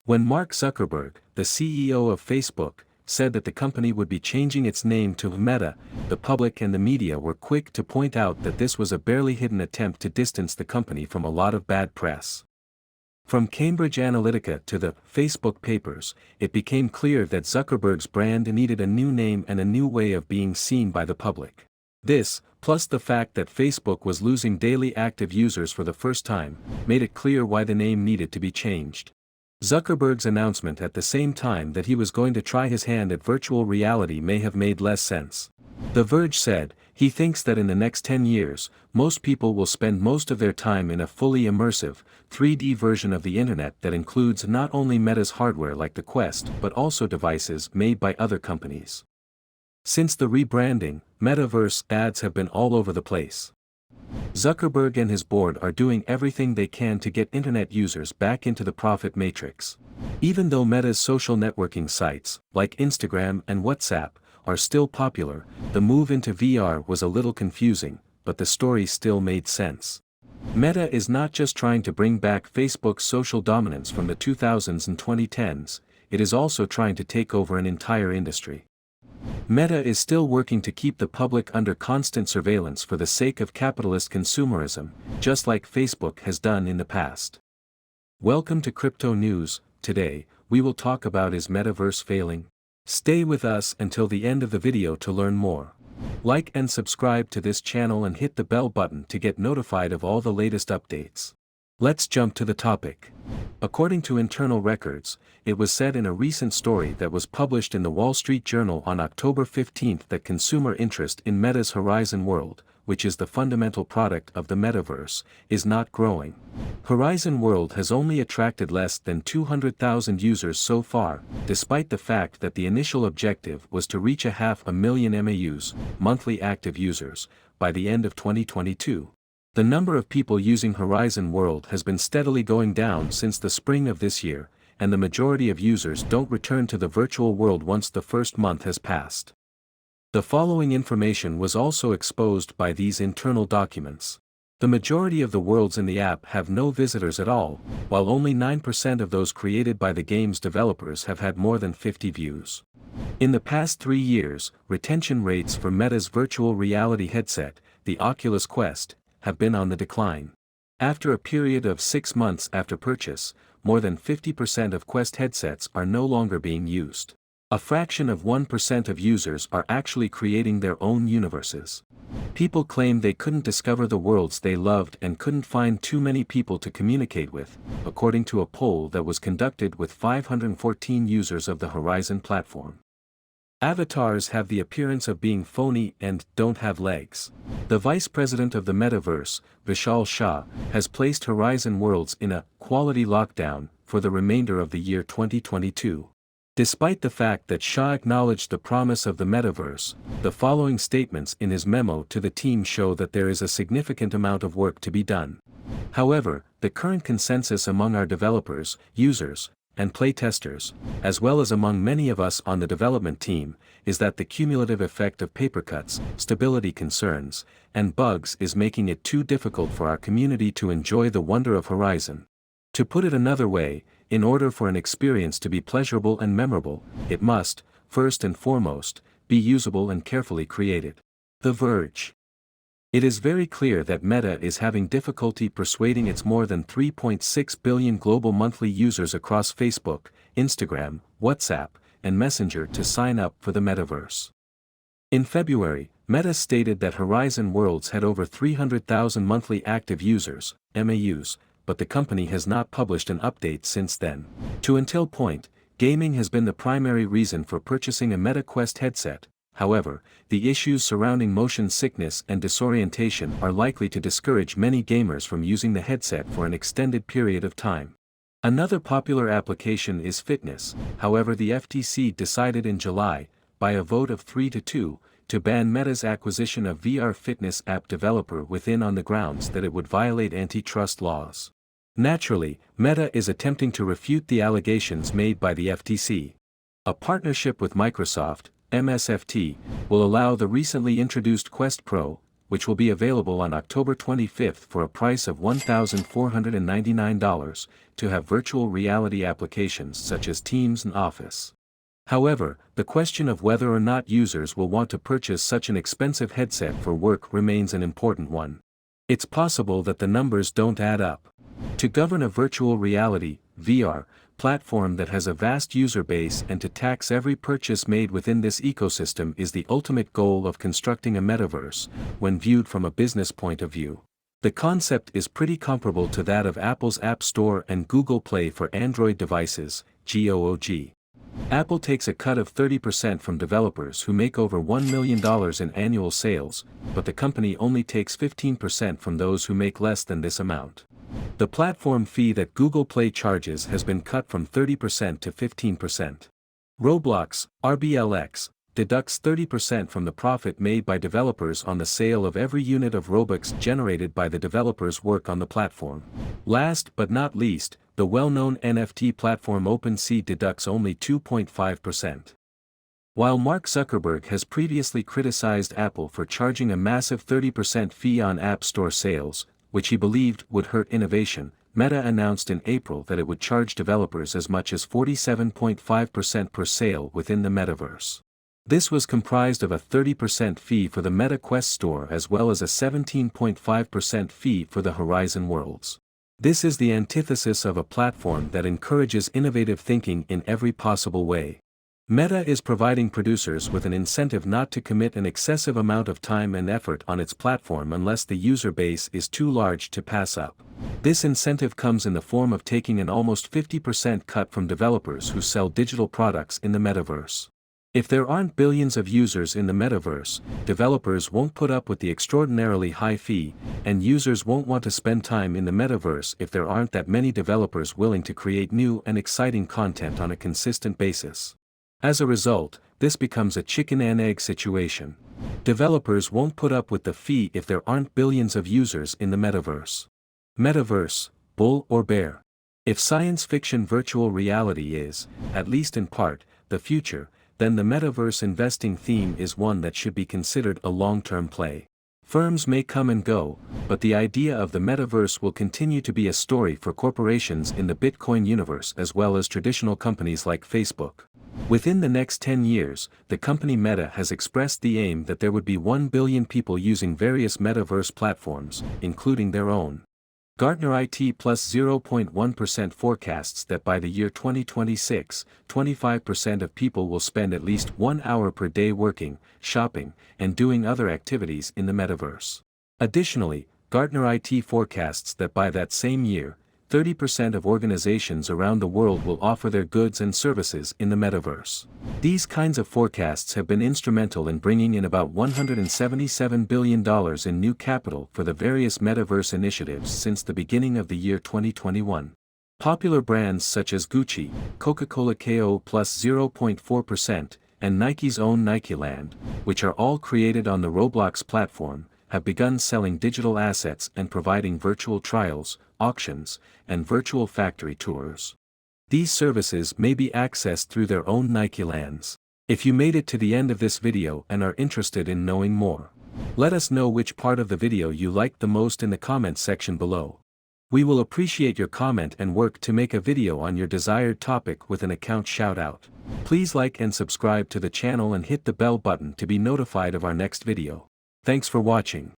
When Mark Zuckerberg, the CEO of Facebook, said that the company would be changing its name to Meta, the public and the media were quick to point out that this was a barely hidden attempt to distance the company from a lot of bad press. From Cambridge Analytica to the Facebook papers, it became clear that Zuckerberg's brand needed a new name and a new way of being seen by the public. This, plus the fact that Facebook was losing daily active users for the first time, made it clear why the name needed to be changed. Zuckerberg's announcement at the same time that he was going to try his hand at virtual reality may have made less sense. The Verge said, he thinks that in the next 10 years, most people will spend most of their time in a fully immersive, 3D version of the internet that includes not only Meta's hardware like the Quest but also devices made by other companies. Since the rebranding, Metaverse ads have been all over the place. Zuckerberg and his board are doing everything they can to get internet users back into the profit matrix. Even though Meta's social networking sites, like Instagram and WhatsApp, are still popular, the move into VR was a little confusing, but the story still made sense. Meta is not just trying to bring back Facebook's social dominance from the 2000s and 2010s, it is also trying to take over an entire industry. Meta is still working to keep the public under constant surveillance for the sake of capitalist consumerism, just like Facebook has done in the past. Welcome to Crypto News. Today, we will talk about Is Metaverse Failing? Stay with us until the end of the video to learn more. Like and subscribe to this channel and hit the bell button to get notified of all the latest updates. Let's jump to the topic. According to internal records, it was said in a recent story that was published in the Wall Street Journal on October 15 that consumer interest in Meta's Horizon World, which is the fundamental product of the metaverse, is not growing. Horizon World has only attracted less than 200,000 users so far, despite the fact that the initial objective was to reach 500,000 MAUs, monthly active users, by the end of 2022. The number of people using Horizon World has been steadily going down since the spring of this year, and the majority of users don't return to the virtual world once the first month has passed. The following information was also exposed by these internal documents. The majority of the worlds in the app have no visitors at all, while only 9% of those created by the game's developers have had more than 50 views. In the past 3 years, retention rates for Meta's virtual reality headset, the Oculus Quest, have been on the decline. After a period of 6 months after purchase, more than 50% of Quest headsets are no longer being used. A fraction of 1% of users are actually creating their own universes. People claim they couldn't discover the worlds they loved and couldn't find too many people to communicate with, according to a poll that was conducted with 514 users of the Horizon platform. Avatars have the appearance of being phony and don't have legs. The vice president of the metaverse, Vishal Shah, has placed Horizon Worlds in a quality lockdown for the remainder of the year 2022. Despite the fact that Shah acknowledged the promise of the metaverse, the following statements in his memo to the team show that there is a significant amount of work to be done. However, the current consensus among our developers, users, and playtesters, as well as among many of us on the development team, is that the cumulative effect of papercuts, stability concerns, and bugs is making it too difficult for our community to enjoy the wonder of Horizon. To put it another way, in order for an experience to be pleasurable and memorable, it must, first and foremost, be usable and carefully created. The Verge. It is very clear that Meta is having difficulty persuading its more than 3.6 billion global monthly users across Facebook, Instagram, WhatsApp, and Messenger to sign up for the metaverse. In February, Meta stated that Horizon Worlds had over 300,000 monthly active users, MAUs, but the company has not published an update since then. Until point, gaming has been the primary reason for purchasing a Meta Quest headset. However, the issues surrounding motion sickness and disorientation are likely to discourage many gamers from using the headset for an extended period of time. Another popular application is fitness. However, the FTC decided in July, by a vote of 3-2, to ban Meta's acquisition of VR fitness app developer Within on the grounds that it would violate antitrust laws. Naturally, Meta is attempting to refute the allegations made by the FTC. A partnership with Microsoft, MSFT, will allow the recently introduced Quest Pro, which will be available on October 25 for a price of $1,499, to have virtual reality applications such as Teams and Office. However, the question of whether or not users will want to purchase such an expensive headset for work remains an important one. It's possible that the numbers don't add up. To govern a virtual reality (VR) platform that has a vast user base and to tax every purchase made within this ecosystem is the ultimate goal of constructing a metaverse, when viewed from a business point of view. The concept is pretty comparable to that of Apple's App Store and Google Play for Android devices, GOOG. Apple takes a cut of 30% from developers who make over $1 million in annual sales, but the company only takes 15% from those who make less than this amount. The platform fee that Google Play charges has been cut from 30% to 15%. Roblox, RBLX, deducts 30% from the profit made by developers on the sale of every unit of Robux generated by the developers' work on the platform. Last but not least, the well-known NFT platform OpenSea deducts only 2.5%. While Mark Zuckerberg has previously criticized Apple for charging a massive 30% fee on App Store sales, which he believed would hurt innovation, Meta announced in April that it would charge developers as much as 47.5% per sale within the metaverse. This was comprised of a 30% fee for the Meta Quest Store as well as a 17.5% fee for the Horizon Worlds. This is the antithesis of a platform that encourages innovative thinking in every possible way. Meta is providing producers with an incentive not to commit an excessive amount of time and effort on its platform unless the user base is too large to pass up. This incentive comes in the form of taking an almost 50% cut from developers who sell digital products in the metaverse. If there aren't billions of users in the metaverse, developers won't put up with the extraordinarily high fee, and users won't want to spend time in the metaverse if there aren't that many developers willing to create new and exciting content on a consistent basis. As a result, this becomes a chicken and egg situation. Developers won't put up with the fee if there aren't billions of users in the metaverse. Metaverse, bull or bear? If science fiction virtual reality is, at least in part, the future, then the metaverse investing theme is one that should be considered a long-term play. Firms may come and go, but the idea of the metaverse will continue to be a story for corporations in the Bitcoin universe as well as traditional companies like Facebook. Within the next 10 years, the company Meta has expressed the aim that there would be 1 billion people using various metaverse platforms, including their own. Gartner IT plus 0.1% forecasts that by the year 2026, 25% of people will spend at least 1 hour per day working, shopping, and doing other activities in the metaverse. Additionally, Gartner IT forecasts that by that same year, 30% of organizations around the world will offer their goods and services in the metaverse. These kinds of forecasts have been instrumental in bringing in about $177 billion in new capital for the various metaverse initiatives since the beginning of the year 2021. Popular brands such as Gucci, Coca-Cola KO plus 0.4%, and Nike's own Nikeland, which are all created on the Roblox platform, have begun selling digital assets and providing virtual trials, auctions, and virtual factory tours. These services may be accessed through their own Nikelands. If you made it to the end of this video and are interested in knowing more, let us know which part of the video you liked the most in the comments section below. We will appreciate your comment and work to make a video on your desired topic with an account shout-out. Please like and subscribe to the channel and hit the bell button to be notified of our next video. Thanks for watching.